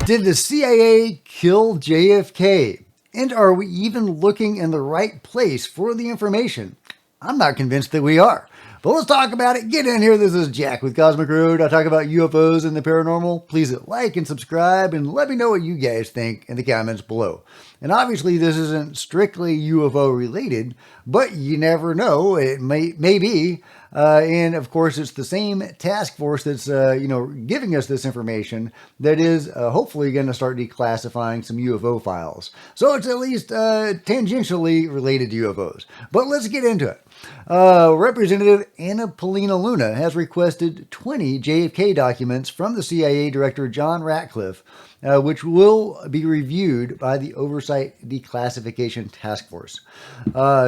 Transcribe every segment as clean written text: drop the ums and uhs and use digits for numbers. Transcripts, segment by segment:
Did the CIA kill JFK? And are we even looking in the right place for the information? I'm not convinced that we are. But let's talk about it. Get in here. This is Jack with Cosmic Road. I talk about UFOs and the paranormal. Please hit like and subscribe and let me know what you guys think in the comments below. And obviously this isn't strictly UFO related, but you never know. It may be. And of course, it's the same task force that's, giving us this information that is hopefully going to start declassifying some UFO files. So it's at least tangentially related to UFOs. But let's get into it. Representative Anna Paulina Luna has requested 20 JFK documents from the CIA Director John Ratcliffe, which will be reviewed by the Oversight Declassification Task Force.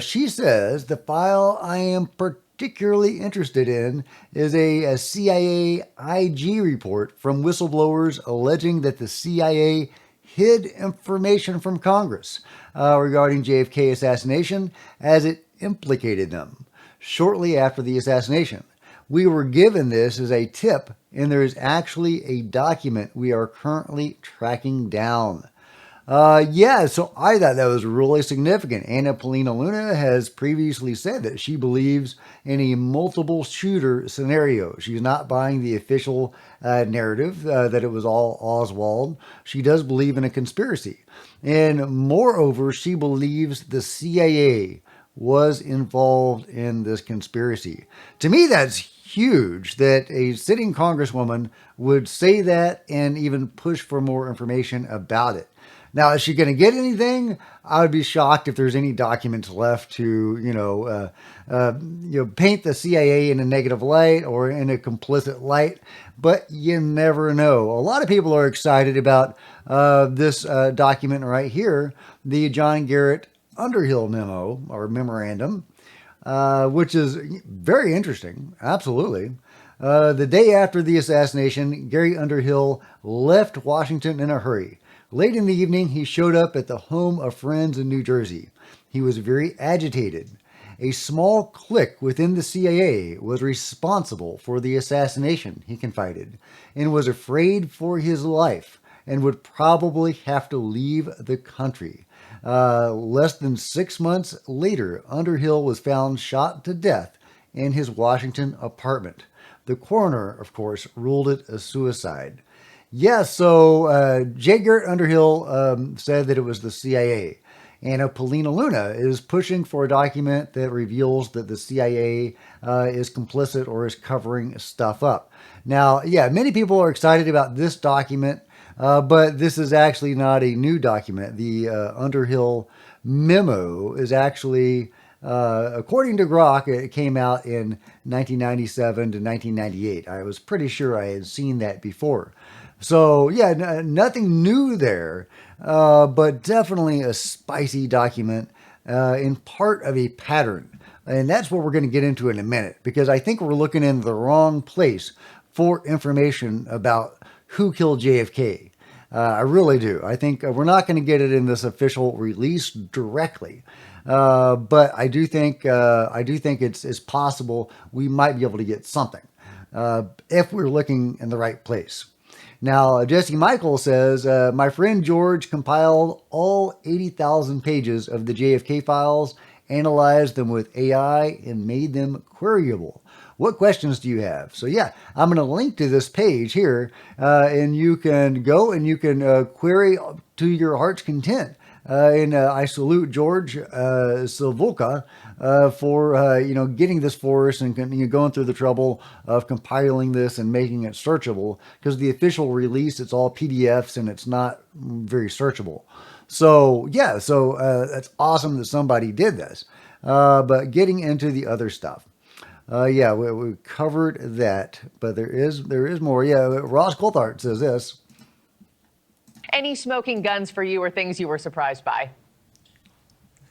She says the file I am particularly interested in is a CIA IG report from whistleblowers alleging that the CIA hid information from Congress regarding JFK assassination as it implicated them shortly after the assassination. We were given this as a tip, and there is actually a document we are currently tracking down. So I thought that was really significant. Anna Paulina Luna has previously said that she believes in a multiple shooter scenario. She's not buying the official narrative that it was all Oswald. She does believe in a conspiracy. And moreover, she believes the CIA was involved in this conspiracy. To me, that's huge that a sitting congresswoman would say that and even push for more information about it. Now, is she going to get anything? I would be shocked if there's any documents left to, paint the CIA in a negative light or in a complicit light. But you never know. A lot of people are excited about this document right here, the John Garrett Underhill memo or memorandum, which is very interesting. Absolutely. The day after the assassination, Gary Underhill left Washington in a hurry. Late in the evening, he showed up at the home of friends in New Jersey. He was very agitated. A small clique within the CIA was responsible for the assassination, he confided, and was afraid for his life and would probably have to leave the country. Less than 6 months later, Underhill was found shot to death in his Washington apartment. The coroner, of course, ruled it a suicide. Yes, so J. Garrett Underhill said that it was the CIA. Anna Paulina Luna is pushing for a document that reveals that the CIA is complicit or is covering stuff up. Now, many people are excited about this document. But this is actually not a new document. The Underhill memo is actually, according to Grok, it came out in 1997 to 1998. I was pretty sure I had seen that before. So, nothing new there, but definitely a spicy document in part of a pattern. And that's what we're going to get into in a minute, because I think we're looking in the wrong place for information about who killed JFK. I really do. I think we're not going to get it in this official release directly, but I do think it's possible we might be able to get something if we're looking in the right place. Now, Jesse Michael says, my friend George compiled all 80,000 pages of the JFK files, analyzed them with AI, and made them queryable. What questions do you have? So I'm going to link to this page here, and you can go and you can query to your heart's content. And I salute George Silvolka for getting this for us and going through the trouble of compiling this and making it searchable, because the official release, it's all PDFs and it's not very searchable. So that's awesome that somebody did this. But getting into the other stuff. We covered that, but there is more. Ross Coulthard says this. Any smoking guns for you or things you were surprised by?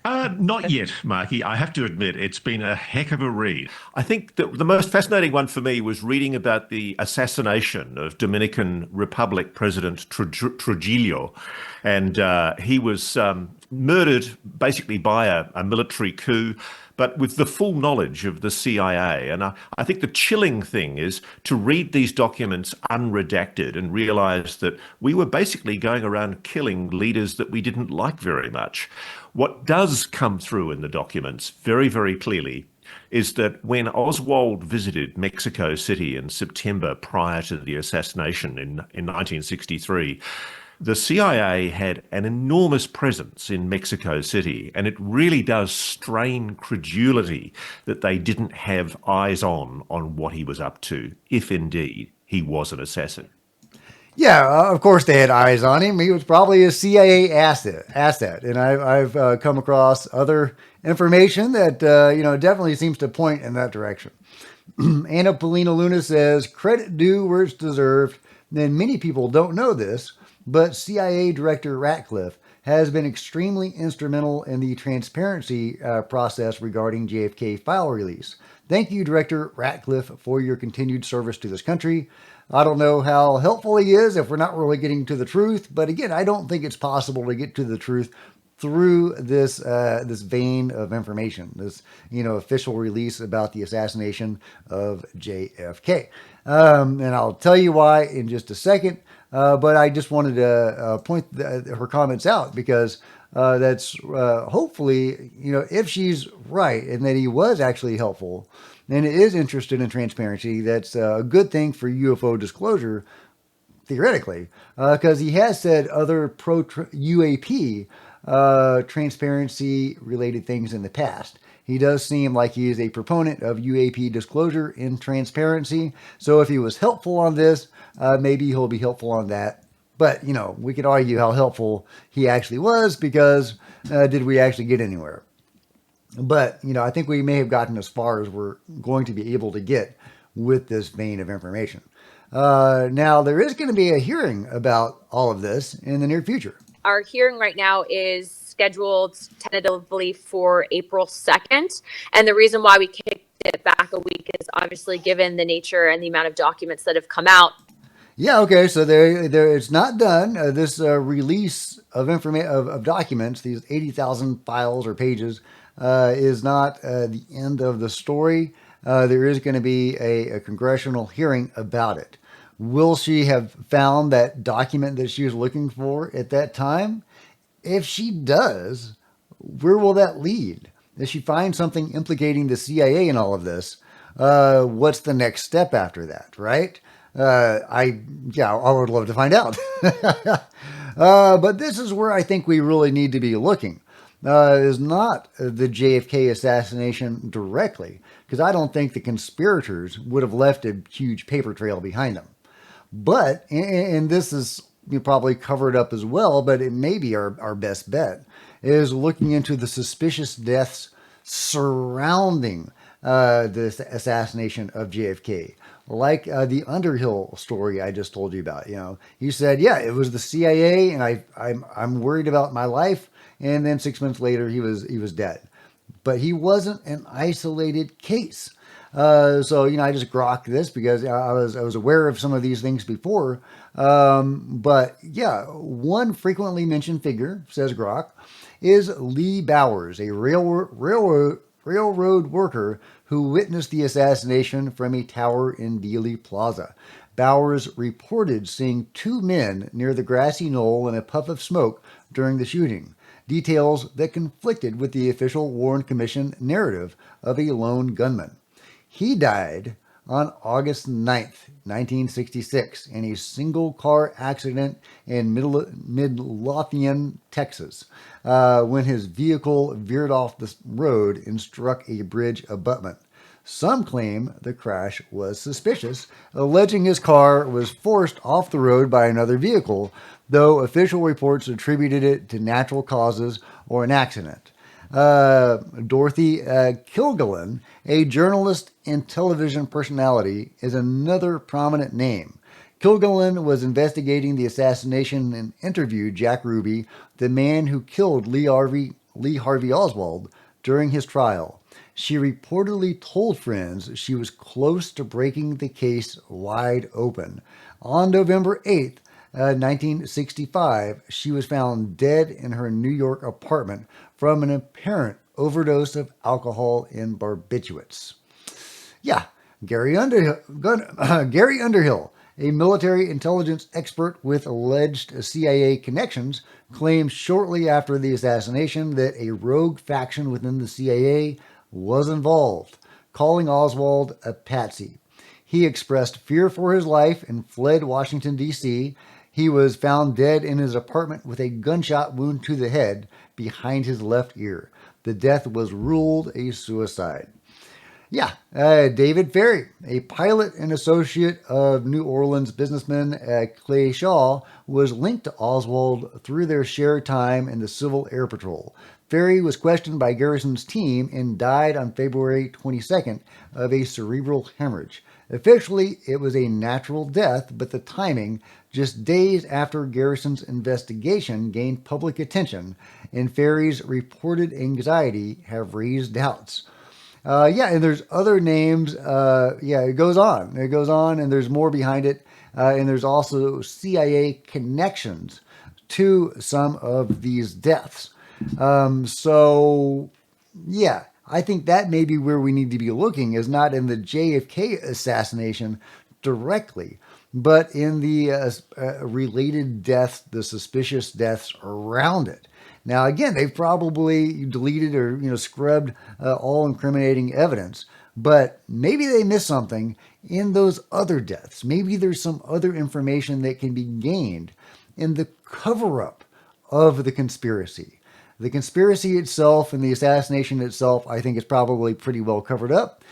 Not yet, Marky. I have to admit, it's been a heck of a read. I think that the most fascinating one for me was reading about the assassination of Dominican Republic President Trujillo. And he was murdered basically by a military coup. but with the full knowledge of the CIA. And I think the chilling thing is to read these documents unredacted and realize that we were basically going around killing leaders that we didn't like very much. What does come through in the documents very, very clearly is that when Oswald visited Mexico City in September prior to the assassination in 1963, the CIA had an enormous presence in Mexico City, and it really does strain credulity that they didn't have eyes on what he was up to, if indeed he was an assassin. Yeah, of course they had eyes on him. He was probably a CIA asset. And I've come across other information that definitely seems to point in that direction. Anna Polina Luna says, credit due where it's deserved. And many people don't know this, but CIA Director Ratcliffe has been extremely instrumental in the transparency process regarding JFK file release. Thank you, Director Ratcliffe, for your continued service to this country. I don't know how helpful he is if we're not really getting to the truth, but again, I don't think it's possible to get to the truth through this vein of information, this official release about the assassination of JFK. And I'll tell you why in just a second. But I just wanted to point her comments out because that's hopefully, if she's right and that he was actually helpful and is interested in transparency, that's a good thing for UFO disclosure, theoretically, because he has said other pro-UAP transparency related things in the past. He does seem like he is a proponent of UAP disclosure and transparency. So if he was helpful on this, maybe he'll be helpful on that. But, we could argue how helpful he actually was because did we actually get anywhere? But, I think we may have gotten as far as we're going to be able to get with this vein of information. Now, there is going to be a hearing about all of this in the near future. Our hearing right now is scheduled tentatively for April 2nd. And the reason why we kicked it back a week is obviously given the nature and the amount of documents that have come out. Yeah, okay, so there it's not done. This release of of documents, these 80,000 files or pages, is not the end of the story. There is going to be a congressional hearing about it. Will she have found that document that she was looking for at that time? If she does, where will that lead? If she finds something implicating the CIA in all of this, what's the next step after that, right? I would love to find out. But this is where I think we really need to be looking. Is not the JFK assassination directly, because I don't think the conspirators would have left a huge paper trail behind them. But, and this is probably covered up as well, but it may be our best bet, is looking into the suspicious deaths surrounding this assassination of JFK. Like the Underhill story I just told you about. He said, yeah, it was the CIA, and I'm worried about my life. And then 6 months later, he was dead. But he wasn't an isolated case. So I just grok this because I was aware of some of these things before. But yeah, one frequently mentioned figure, says Grok, is Lee Bowers, a railroad worker who witnessed the assassination from a tower in Dealey Plaza. Bowers reported seeing two men near the grassy knoll in a puff of smoke during the shooting, details that conflicted with the official Warren Commission narrative of a lone gunman. He died on August 9th, 1966, in a single-car accident in Midlothian, Texas, when his vehicle veered off the road and struck a bridge abutment. Some claim the crash was suspicious, alleging his car was forced off the road by another vehicle, though official reports attributed it to natural causes or an accident. Dorothy Kilgallen, a journalist and television personality, is another prominent name. Kilgallen was investigating the assassination and interviewed Jack Ruby, the man who killed Lee Harvey Oswald, during his trial. She reportedly told friends she was close to breaking the case wide open. On November 8th, 1965, she was found dead in her New York apartment from an apparent overdose of alcohol and barbiturates. Yeah, Gary Underhill, Gary Underhill, a military intelligence expert with alleged CIA connections, claimed shortly after the assassination that a rogue faction within the CIA was involved, calling Oswald a patsy. He expressed fear for his life and fled Washington, D.C. He was found dead in his apartment with a gunshot wound to the head behind his left ear. The death was ruled a suicide. Yeah, David Ferry, a pilot and associate of New Orleans businessman Clay Shaw, was linked to Oswald through their shared time in the Civil Air Patrol. Ferry was questioned by Garrison's team and died on February 22nd of a cerebral hemorrhage. Officially, it was a natural death, but the timing, just days after Garrison's investigation gained public attention, and Ferry's reported anxiety have raised doubts. And there's other names. It goes on. It goes on, and there's more behind it. And there's also CIA connections to some of these deaths. I think that may be where we need to be looking, is not in the JFK assassination directly, but in the related deaths, the suspicious deaths around it. Now, again, they've probably deleted or scrubbed all incriminating evidence, but maybe they missed something in those other deaths. Maybe there's some other information that can be gained in the cover-up of the conspiracy. The conspiracy itself and the assassination itself, I think, is probably pretty well covered up.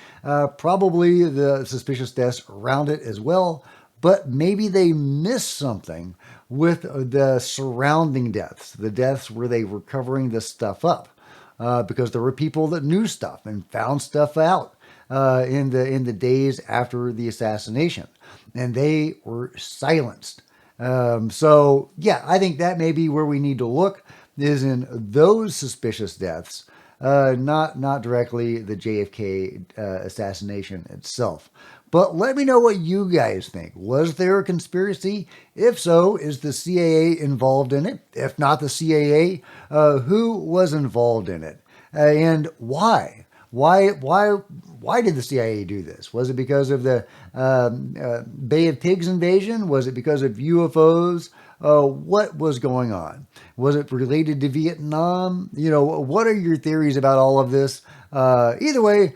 Probably the suspicious deaths around it as well. But maybe they missed something with the surrounding deaths, the deaths where they were covering this stuff up, because there were people that knew stuff and found stuff out in the days after the assassination, and they were silenced. I think that may be where we need to look, is in those suspicious deaths, not directly the JFK assassination itself. But let me know what you guys think. Was there a conspiracy? If so, is the CIA involved in it? If not the CIA, who was involved in it? And why? Why did the CIA do this? Was it because of the Bay of Pigs invasion? Was it because of UFOs? What was going on? Was it related to Vietnam? What are your theories about all of this? Either way,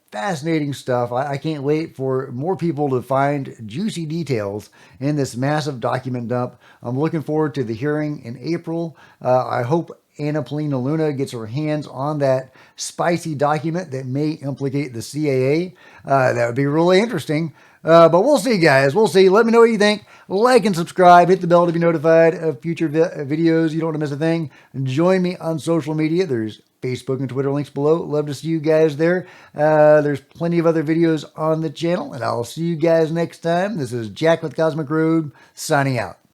fascinating stuff. I can't wait for more people to find juicy details in this massive document dump. I'm looking forward to the hearing in April. I hope Anna Polina Luna gets her hands on that spicy document that may implicate the CIA. That would be really interesting. But we'll see, guys. We'll see. Let me know what you think. Like and subscribe. Hit the bell to be notified of future videos. You don't want to miss a thing. Join me on social media. There's Facebook and Twitter links below. Love to see you guys there. There's plenty of other videos on the channel, and I'll see you guys next time. This is Jack with Cosmic Road, signing out.